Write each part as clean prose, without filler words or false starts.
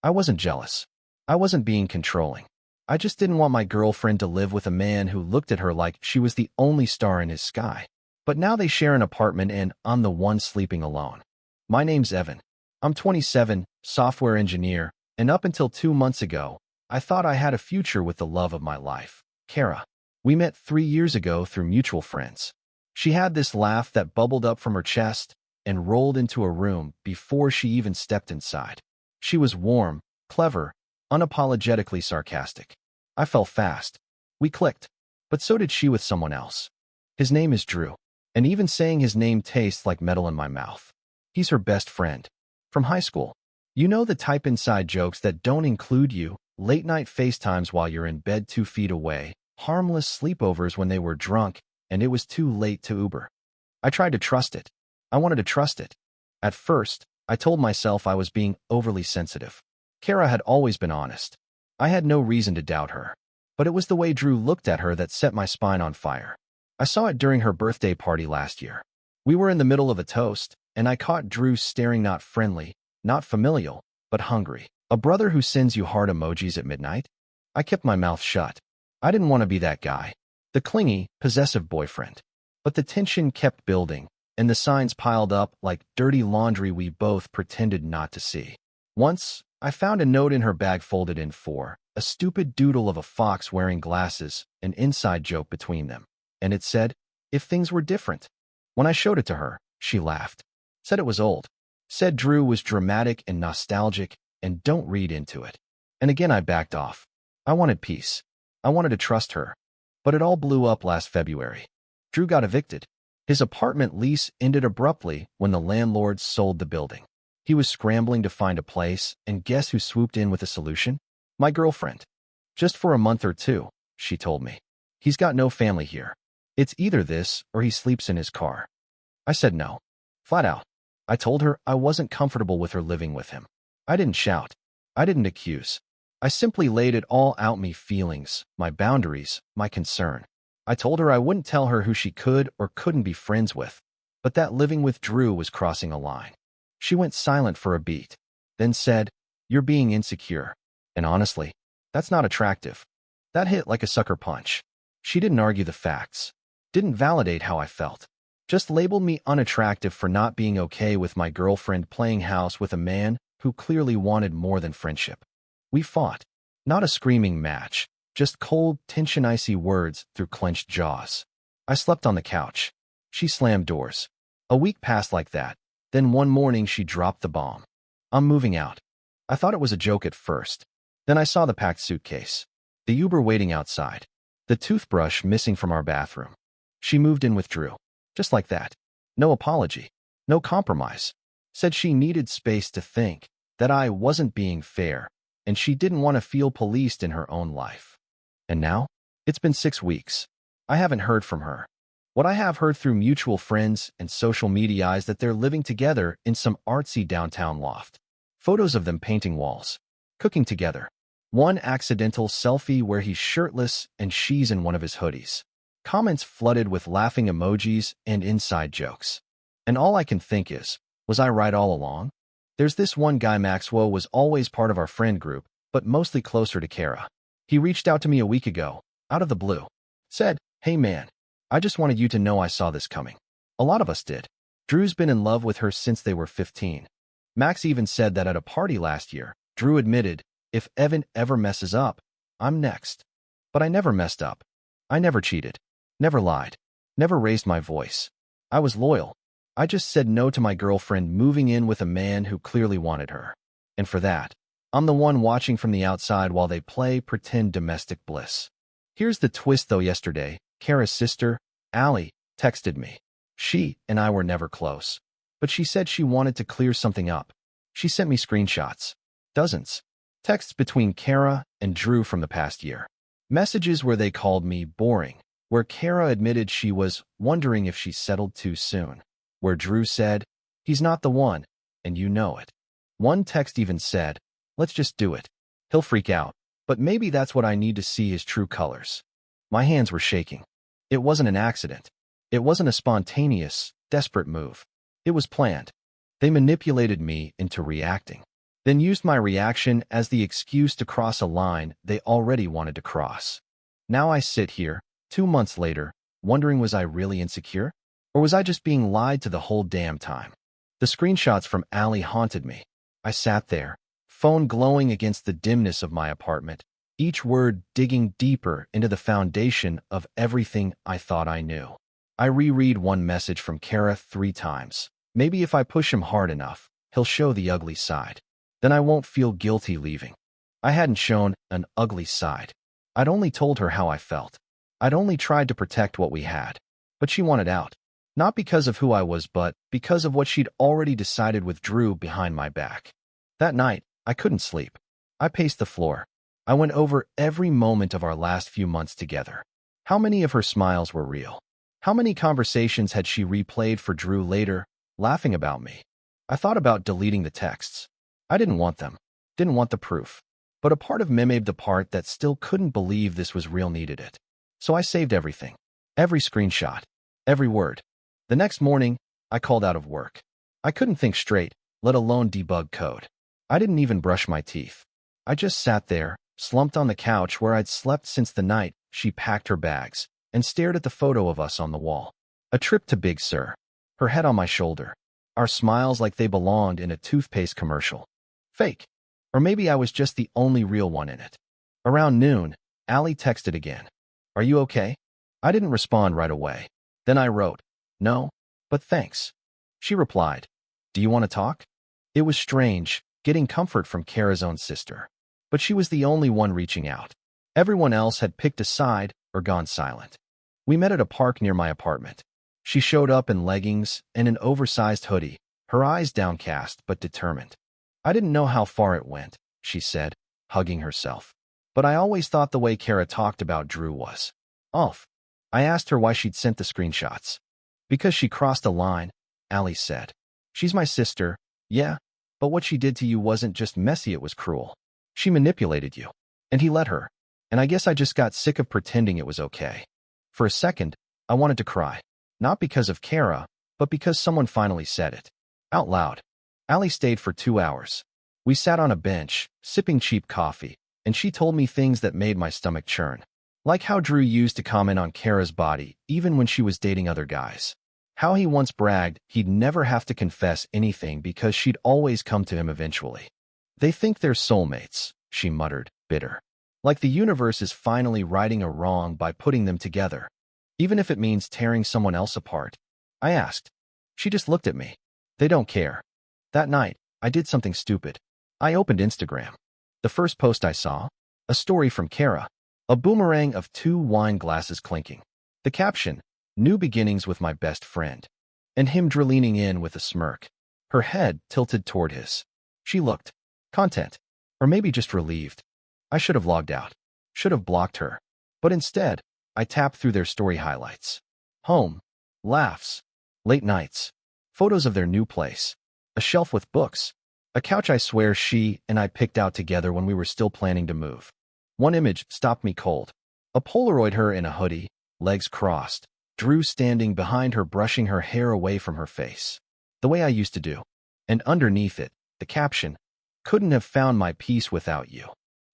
I wasn't jealous. I wasn't being controlling. I just didn't want my girlfriend to live with a man who looked at her like she was the only star in his sky. But now they share an apartment and I'm the one sleeping alone. My name's Evan. I'm 27, software engineer, and up until 2 months ago, I thought I had a future with the love of my life, Kara. We met 3 years ago through mutual friends. She had this laugh that bubbled up from her chest and rolled into a room before she even stepped inside. She was warm, clever, unapologetically sarcastic. I fell fast. We clicked, but so did she with someone else. His name is Drew, and even saying his name tastes like metal in my mouth. He's her best friend. From high school. You know, the type inside jokes that don't include you, late-night FaceTimes while you're in bed 2 feet away, harmless sleepovers when they were drunk, and it was too late to Uber. I tried to trust it. I wanted to trust it. At first, I told myself I was being overly sensitive. Kara had always been honest. I had no reason to doubt her. But it was the way Drew looked at her that set my spine on fire. I saw it during her birthday party last year. We were in the middle of a toast, and I caught Drew staring not friendly, not familial, but hungry. A brother who sends you heart emojis at midnight? I kept my mouth shut. I didn't want to be that guy. The clingy, possessive boyfriend. But the tension kept building, and the signs piled up like dirty laundry we both pretended not to see. Once, I found a note in her bag folded in 4, a stupid doodle of a fox wearing glasses, an inside joke between them. And it said, if things were different. When I showed it to her, she laughed. Said it was old. Said Drew was dramatic and nostalgic, and don't read into it. And again I backed off. I wanted peace. I wanted to trust her. But it all blew up last February. Drew got evicted. His apartment lease ended abruptly when the landlord sold the building. He was scrambling to find a place, and guess who swooped in with a solution? My girlfriend. Just for a month or 2, she told me. He's got no family here. It's either this or he sleeps in his car. I said no. Flat out. I told her I wasn't comfortable with her living with him. I didn't shout. I didn't accuse. I simply laid it all out, my feelings, my boundaries, my concern. I told her I wouldn't tell her who she could or couldn't be friends with, but that living with Drew was crossing a line. She went silent for a beat, then said, "You're being insecure." And honestly, that's not attractive. That hit like a sucker punch. She didn't argue the facts, didn't validate how I felt, just labeled me unattractive for not being okay with my girlfriend playing house with a man who clearly wanted more than friendship. We fought. Not a screaming match, just cold, tension-icy words through clenched jaws. I slept on the couch. She slammed doors. A week passed like that. Then one morning she dropped the bomb. I'm moving out. I thought it was a joke at first. Then I saw the packed suitcase. The Uber waiting outside. The toothbrush missing from our bathroom. She moved in with Drew. Just like that. No apology. No compromise. Said she needed space to think, that I wasn't being fair, and she didn't want to feel policed in her own life. And now? It's been 6 weeks. I haven't heard from her. What I have heard through mutual friends and social media is that they're living together in some artsy downtown loft. Photos of them painting walls. Cooking together. One accidental selfie where he's shirtless and she's in one of his hoodies. Comments flooded with laughing emojis and inside jokes. And all I can think is, was I right all along? There's this one guy Maxwell was always part of our friend group, but mostly closer to Kara. He reached out to me a week ago, out of the blue. Said, "Hey man, I just wanted you to know I saw this coming." A lot of us did. Drew's been in love with her since they were 15. Max even said that at a party last year, Drew admitted, if Evan ever messes up, I'm next. But I never messed up. I never cheated. Never lied. Never raised my voice. I was loyal. I just said no to my girlfriend moving in with a man who clearly wanted her. And for that, I'm the one watching from the outside while they play pretend domestic bliss. Here's the twist though. Yesterday, Kara's sister, Allie, texted me. She and I were never close. But she said she wanted to clear something up. She sent me screenshots. Dozens. Texts between Kara and Drew from the past year. Messages where they called me boring. Where Kara admitted she was wondering if she settled too soon. Where Drew said, he's not the one, and you know it. One text even said, let's just do it. He'll freak out, but maybe that's what I need to see his true colors. My hands were shaking. It wasn't an accident. It wasn't a spontaneous, desperate move. It was planned. They manipulated me into reacting. then used my reaction as the excuse to cross a line they already wanted to cross. Now I sit here, 2 months later, wondering, was I really insecure? Or was I just being lied to the whole damn time? The screenshots from Allie haunted me. I sat there, phone glowing against the dimness of my apartment, each word digging deeper into the foundation of everything I thought I knew. I reread one message from Kara 3 times. Maybe if I push him hard enough, he'll show the ugly side. Then I won't feel guilty leaving. I hadn't shown an ugly side. I'd only told her how I felt. I'd only tried to protect what we had. But she wanted out. Not because of who I was, but because of what she'd already decided with Drew behind my back. That night, I couldn't sleep. I paced the floor. I went over every moment of our last few months together. How many of her smiles were real? How many conversations had she replayed for Drew later, laughing about me? I thought about deleting the texts. I didn't want them. Didn't want the proof. But a part of me, the part that still couldn't believe this was real, needed it. So I saved everything. Every screenshot. Every word. The next morning, I called out of work. I couldn't think straight, let alone debug code. I didn't even brush my teeth. I just sat there, slumped on the couch where I'd slept since the night she packed her bags, and stared at the photo of us on the wall. A trip to Big Sur. Her head on my shoulder. Our smiles like they belonged in a toothpaste commercial. Fake. Or maybe I was just the only real one in it. Around noon, Allie texted again. Are you okay? I didn't respond right away. Then I wrote, no, but thanks. She replied, do you want to talk? It was strange, getting comfort from Kara's own sister. But she was the only one reaching out. Everyone else had picked a side or gone silent. We met at a park near my apartment. She showed up in leggings and an oversized hoodie, her eyes downcast but determined. I didn't know how far it went, she said, hugging herself. But I always thought the way Kara talked about Drew was off. I asked her why she'd sent the screenshots. Because she crossed a line, Allie said. She's my sister, yeah, but what she did to you wasn't just messy, it was cruel. She manipulated you. And he let her. And I guess I just got sick of pretending it was okay. For a second, I wanted to cry. Not because of Kara, but because someone finally said it. Out loud. Allie stayed for 2 hours. We sat on a bench, sipping cheap coffee, and she told me things that made my stomach churn. Like how Drew used to comment on Kara's body, even when she was dating other guys. How he once bragged he'd never have to confess anything because she'd always come to him eventually. They think they're soulmates, she muttered, bitter. Like the universe is finally righting a wrong by putting them together. Even if it means tearing someone else apart. I asked. She just looked at me. They don't care. That night, I did something stupid. I opened Instagram. The first post I saw, a story from Kara. A boomerang of 2 wine glasses clinking. The caption, new beginnings with my best friend. And him leaning in with a smirk. Her head tilted toward his. She looked. Content. Or maybe just relieved. I should have logged out. Should have blocked her. But instead, I tapped through their story highlights. Home. Laughs. Late nights. Photos of their new place. A shelf with books. A couch I swear she and I picked out together when we were still planning to move. One image stopped me cold. A Polaroid, her in a hoodie, legs crossed. Drew standing behind her, brushing her hair away from her face. The way I used to do. And underneath it, the caption, couldn't have found my peace without you.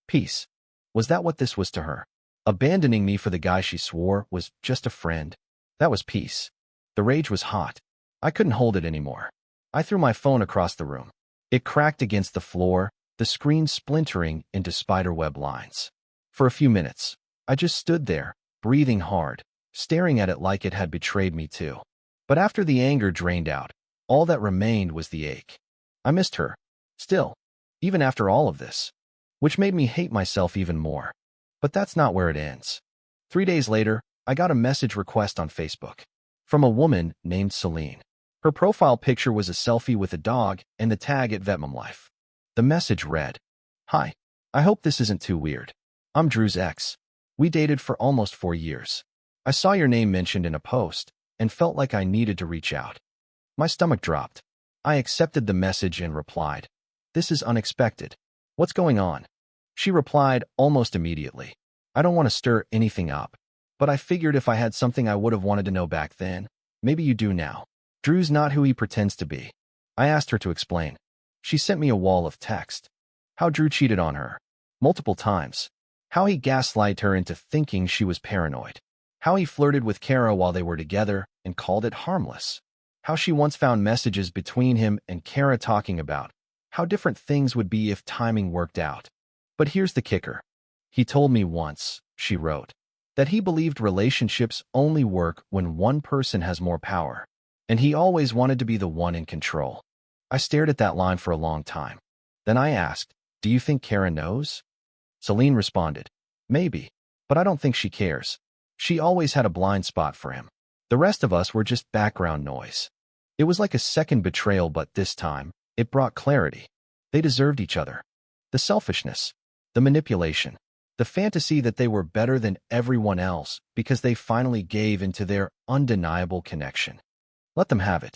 Peace. Was that what this was to her? Abandoning me for the guy she swore was just a friend. That was peace. The rage was hot. I couldn't hold it anymore. I threw my phone across the room. It cracked against the floor, the screen splintering into spiderweb lines. For a few minutes, I just stood there, breathing hard, staring at it like it had betrayed me too. But after the anger drained out, all that remained was the ache. I missed her. Still. Even after all of this. Which made me hate myself even more. But that's not where it ends. 3 days later, I got a message request on Facebook. From a woman named Celine. Her profile picture was a selfie with a dog and the tag at @VetmomLife. The message read, hi, I hope this isn't too weird. I'm Drew's ex. We dated for almost 4 years. I saw your name mentioned in a post and felt like I needed to reach out. My stomach dropped. I accepted the message and replied, this is unexpected. What's going on? She replied almost immediately. I don't want to stir anything up, but I figured if I had something I would have wanted to know back then, maybe you do now. Drew's not who he pretends to be. I asked her to explain. She sent me a wall of text. How Drew cheated on her multiple times. How he gaslighted her into thinking she was paranoid. How he flirted with Kara while they were together and called it harmless. How she once found messages between him and Kara talking about how different things would be if timing worked out. But here's the kicker. He told me once, she wrote, that he believed relationships only work when one person has more power, and he always wanted to be the one in control. I stared at that line for a long time. Then I asked, do you think Kara knows? Celine responded, maybe, but I don't think she cares. She always had a blind spot for him. The rest of us were just background noise. It was like a second betrayal, but this time, it brought clarity. They deserved each other. The selfishness, the manipulation, the fantasy that they were better than everyone else because they finally gave into their undeniable connection. Let them have it.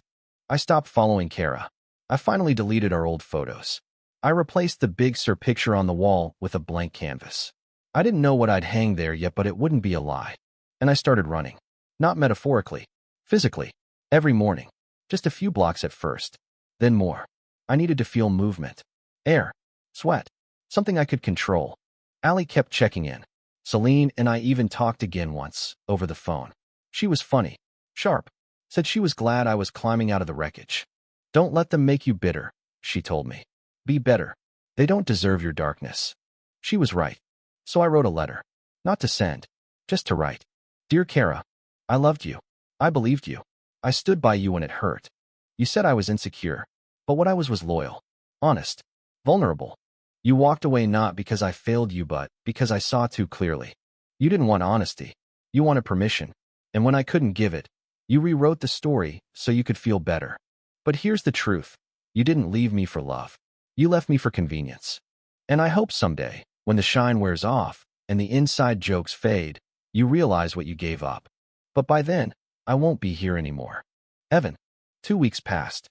I stopped following Kara. I finally deleted our old photos. I replaced the Big Sur picture on the wall with a blank canvas. I didn't know what I'd hang there yet, but it wouldn't be a lie. And I started running. Not metaphorically, physically, every morning. Just a few blocks at first, then more. I needed to feel movement, air, sweat, something I could control. Allie kept checking in. Celine and I even talked again once, over the phone. She was funny, sharp, said she was glad I was climbing out of the wreckage. Don't let them make you bitter, she told me. Be better. They don't deserve your darkness. She was right. So I wrote a letter. Not to send, just to write. Dear Kara, I loved you. I believed you. I stood by you when it hurt. You said I was insecure, but what I was loyal, honest, vulnerable. You walked away not because I failed you, but because I saw too clearly. You didn't want honesty. You wanted permission. And when I couldn't give it, you rewrote the story so you could feel better. But here's the truth. You didn't leave me for love. You left me for convenience. And I hope someday, when the shine wears off and the inside jokes fade, you realize what you gave up. But by then, I won't be here anymore. Evan. 2 weeks passed.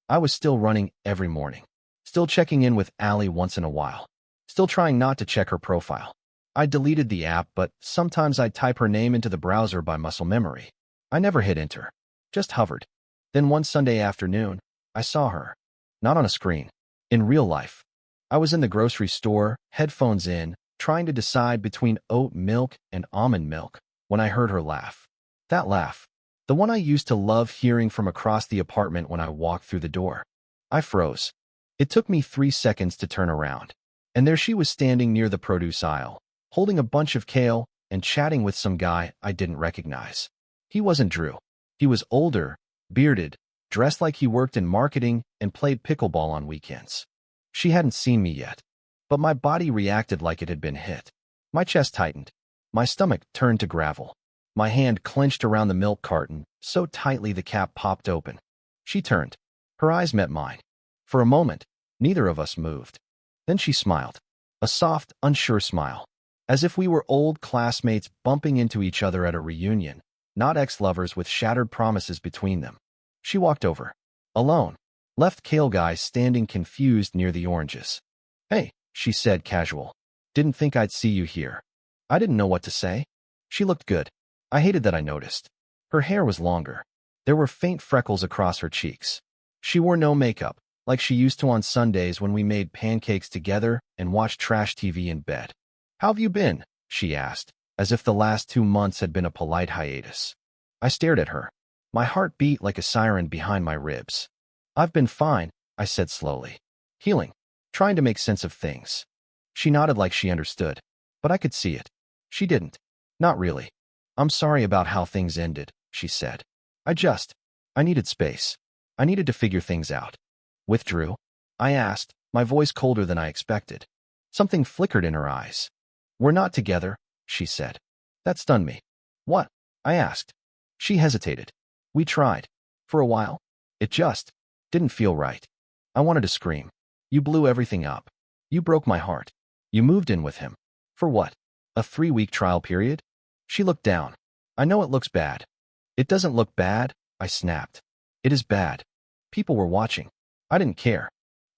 I was still running every morning. Still checking in with Allie once in a while. Still trying not to check her profile. I deleted the app, but sometimes I'd type her name into the browser by muscle memory. I never hit enter. Just hovered. Then one Sunday afternoon, I saw her. Not on a screen. In real life. I was in the grocery store, headphones in, trying to decide between oat milk and almond milk, when I heard her laugh. That laugh. The one I used to love hearing from across the apartment when I walked through the door. I froze. It took me 3 seconds to turn around. And there she was standing near the produce aisle, holding a bunch of kale and chatting with some guy I didn't recognize. He wasn't Drew. He was older, bearded, dressed like he worked in marketing and played pickleball on weekends. She hadn't seen me yet, but my body reacted like it had been hit. My chest tightened. My stomach turned to gravel. My hand clenched around the milk carton so tightly the cap popped open. She turned. Her eyes met mine. For a moment, neither of us moved. Then she smiled. A soft, unsure smile. As if we were old classmates bumping into each other at a reunion, not ex-lovers with shattered promises between them. She walked over. Alone. Left kale guy standing confused near the oranges. Hey, she said casual. Didn't think I'd see you here. I didn't know what to say. She looked good. I hated that I noticed. Her hair was longer. There were faint freckles across her cheeks. She wore no makeup, like she used to on Sundays when we made pancakes together and watched trash TV in bed. How have you been? She asked, as if the last 2 months had been a polite hiatus. I stared at her. My heart beat like a siren behind my ribs. I've been fine, I said slowly. Healing. Trying to make sense of things. She nodded like she understood, but I could see it. She didn't. Not really. I'm sorry about how things ended, she said. I needed space. I needed to figure things out. With Drew? I asked, my voice colder than I expected. Something flickered in her eyes. We're not together, she said. That stunned me. What? I asked. She hesitated. We tried. For a while. It just didn't feel right. I wanted to scream. You blew everything up. You broke my heart. You moved in with him. For what? A 3-week trial period? She looked down. I know it looks bad. It doesn't look bad, I snapped. It is bad. People were watching. I didn't care.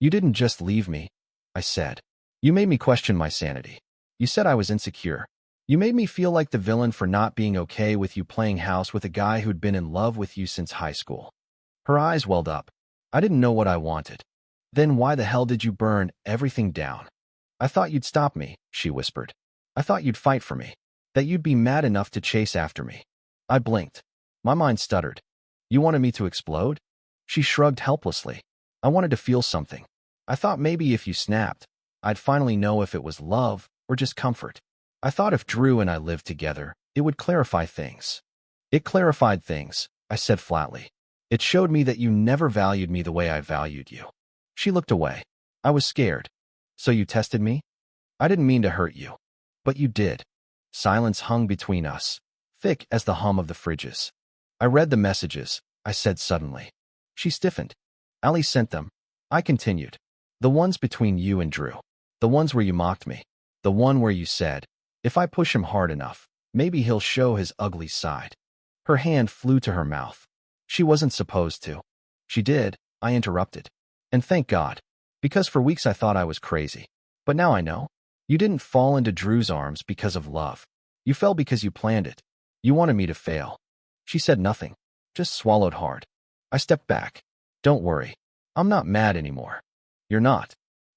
You didn't just leave me, I said. You made me question my sanity. You said I was insecure. You made me feel like the villain for not being okay with you playing house with a guy who'd been in love with you since high school. Her eyes welled up. I didn't know what I wanted. Then why the hell did you burn everything down? I thought you'd stop me, she whispered. I thought you'd fight for me. That you'd be mad enough to chase after me. I blinked. My mind stuttered. You wanted me to explode? She shrugged helplessly. I wanted to feel something. I thought maybe if you snapped, I'd finally know if it was love or just comfort. I thought if Drew and I lived together, it would clarify things. It clarified things, I said flatly. It showed me that you never valued me the way I valued you. She looked away. I was scared. So you tested me? I didn't mean to hurt you. But you did. Silence hung between us, thick as the hum of the fridges. I read the messages, I said suddenly. She stiffened. Allie sent them. I continued. The ones between you and Drew. The ones where you mocked me. The one where you said, if I push him hard enough, maybe he'll show his ugly side. Her hand flew to her mouth. She wasn't supposed to. She did, I interrupted. And thank God. Because for weeks I thought I was crazy. But now I know. You didn't fall into Drew's arms because of love. You fell because you planned it. You wanted me to fail. She said nothing, just swallowed hard. I stepped back. Don't worry. I'm not mad anymore. You're not.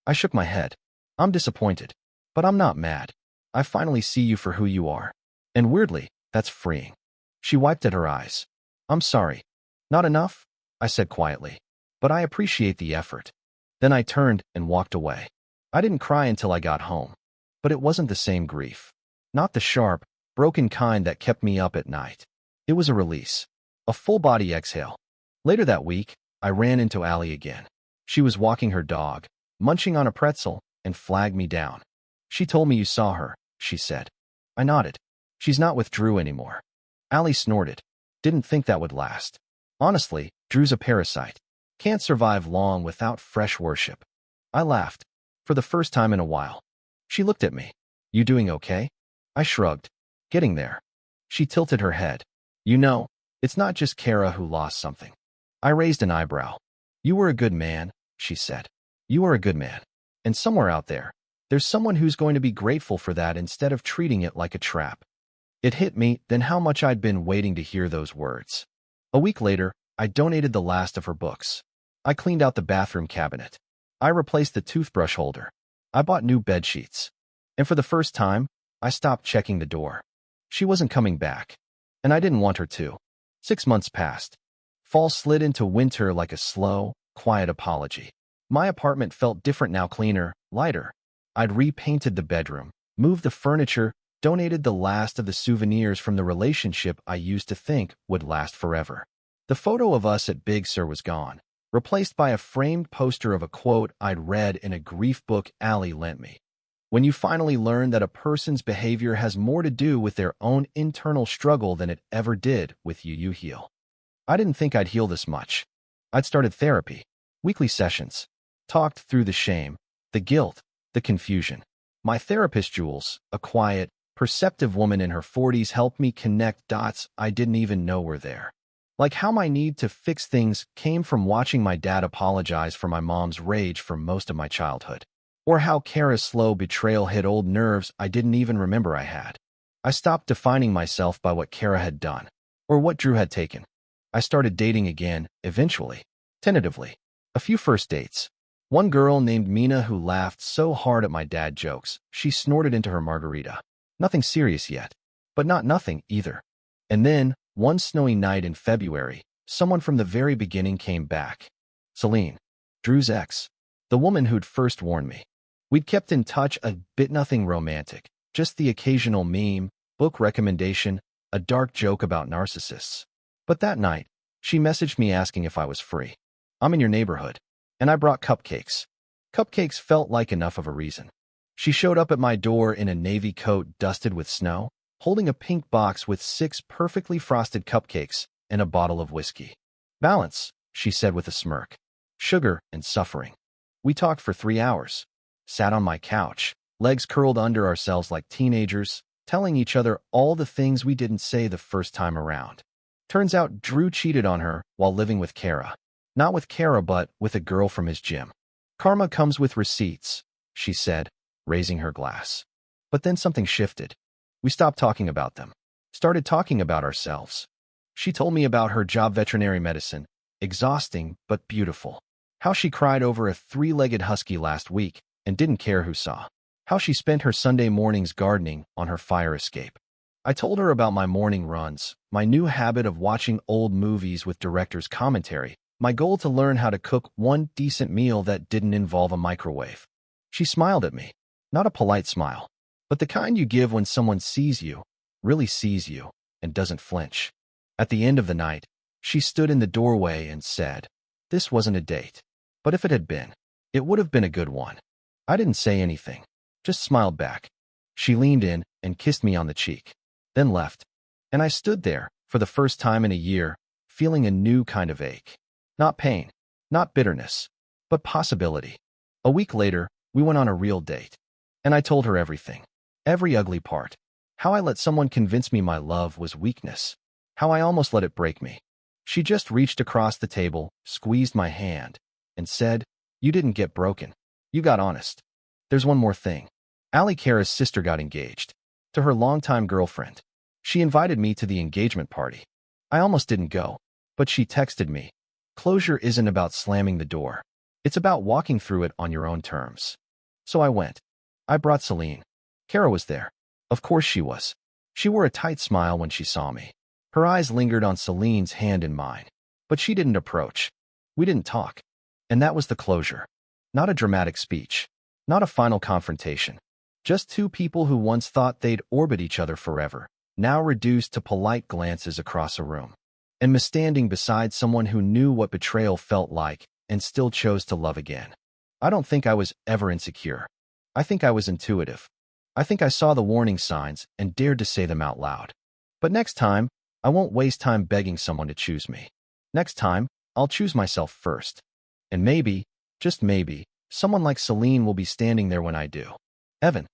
I shook my head. I'm disappointed. But I'm not mad. I finally see you for who you are. And weirdly, that's freeing. She wiped at her eyes. I'm sorry. Not enough? I said quietly. But I appreciate the effort. Then I turned and walked away. I didn't cry until I got home. But it wasn't the same grief. Not the sharp, broken kind that kept me up at night. It was a release. A full-body exhale. Later that week, I ran into Allie again. She was walking her dog, munching on a pretzel, and flagged me down. She told me you saw her, she said. I nodded. She's not with Drew anymore. Allie snorted. Didn't think that would last. Honestly, Drew's a parasite. Can't survive long without fresh worship. I laughed. For the first time in a while. She looked at me. You doing okay? I shrugged. Getting there. She tilted her head. You know, it's not just Kara who lost something. I raised an eyebrow. You were a good man, she said. You are a good man. And somewhere out there, there's someone who's going to be grateful for that instead of treating it like a trap. It hit me then how much I'd been waiting to hear those words. A week later, I donated the last of her books. I cleaned out the bathroom cabinet. I replaced the toothbrush holder. I bought new bed sheets. And for the first time, I stopped checking the door. She wasn't coming back. And I didn't want her to. 6 months passed. Fall slid into winter like a slow, quiet apology. My apartment felt different now, cleaner, lighter. I'd repainted the bedroom, moved the furniture, donated the last of the souvenirs from the relationship I used to think would last forever. The photo of us at Big Sur was gone, replaced by a framed poster of a quote I'd read in a grief book Allie lent me. When you finally learn that a person's behavior has more to do with their own internal struggle than it ever did with you, you heal. I didn't think I'd heal this much. I'd started therapy, weekly sessions, talked through the shame, the guilt, the confusion. My therapist, Jules, a quiet, perceptive woman in her 40s, helped me connect dots I didn't even know were there. Like how my need to fix things came from watching my dad apologize for my mom's rage for most of my childhood. Or how Kara's slow betrayal hit old nerves I didn't even remember I had. I stopped defining myself by what Kara had done, or what Drew had taken. I started dating again, eventually, tentatively. A few first dates. One girl named Mina who laughed so hard at my dad jokes, she snorted into her margarita. Nothing serious yet, but not nothing either. And then, one snowy night in February, someone from the very beginning came back. Celine, Drew's ex, the woman who'd first warned me. We'd kept in touch a bit, nothing romantic, just the occasional meme, book recommendation, a dark joke about narcissists. But that night, she messaged me asking if I was free. I'm in your neighborhood. And I brought cupcakes. Cupcakes felt like enough of a reason. She showed up at my door in a navy coat dusted with snow, holding a pink box with 6 perfectly frosted cupcakes and a bottle of whiskey. Balance, she said with a smirk. Sugar and suffering. We talked for 3 hours. Sat on my couch, legs curled under ourselves like teenagers, telling each other all the things we didn't say the first time around. Turns out Drew cheated on her while living with Kara. Not with Kara, but with a girl from his gym. Karma comes with receipts, she said, raising her glass. But then something shifted. We stopped talking about them. Started talking about ourselves. She told me about her job, veterinary medicine, exhausting but beautiful. How she cried over a 3-legged husky last week and didn't care who saw. how she spent her Sunday mornings gardening on her fire escape. I told her about my morning runs, my new habit of watching old movies with director's commentary, my goal to learn how to cook one decent meal that didn't involve a microwave. She smiled at me, not a polite smile, but the kind you give when someone sees you, really sees you, and doesn't flinch. At the end of the night, she stood in the doorway and said, "This wasn't a date, but if it had been, it would have been a good one." I didn't say anything, just smiled back. She leaned in and kissed me on the cheek, then left, and I stood there, for the first time in a year, feeling a new kind of ache. Not pain, not bitterness, but possibility. A week later, we went on a real date, and I told her everything, every ugly part, how I let someone convince me my love was weakness, how I almost let it break me. She just reached across the table, squeezed my hand, and said, "You didn't get broken. You got honest. There's one more thing." Ali Kara's sister got engaged, to her longtime girlfriend. She invited me to the engagement party. I almost didn't go, but she texted me, "Closure isn't about slamming the door. It's about walking through it on your own terms." So I went. I brought Celine. Kara was there. Of course she was. She wore a tight smile when she saw me. Her eyes lingered on Celine's hand in mine, but she didn't approach. We didn't talk. And that was the closure. Not a dramatic speech. Not a final confrontation. Just two people who once thought they'd orbit each other forever, now reduced to polite glances across a room. And me standing beside someone who knew what betrayal felt like and still chose to love again. I don't think I was ever insecure. I think I was intuitive. I think I saw the warning signs and dared to say them out loud. But next time, I won't waste time begging someone to choose me. Next time, I'll choose myself first. And maybe, just maybe, someone like Celine will be standing there when I do. Evan.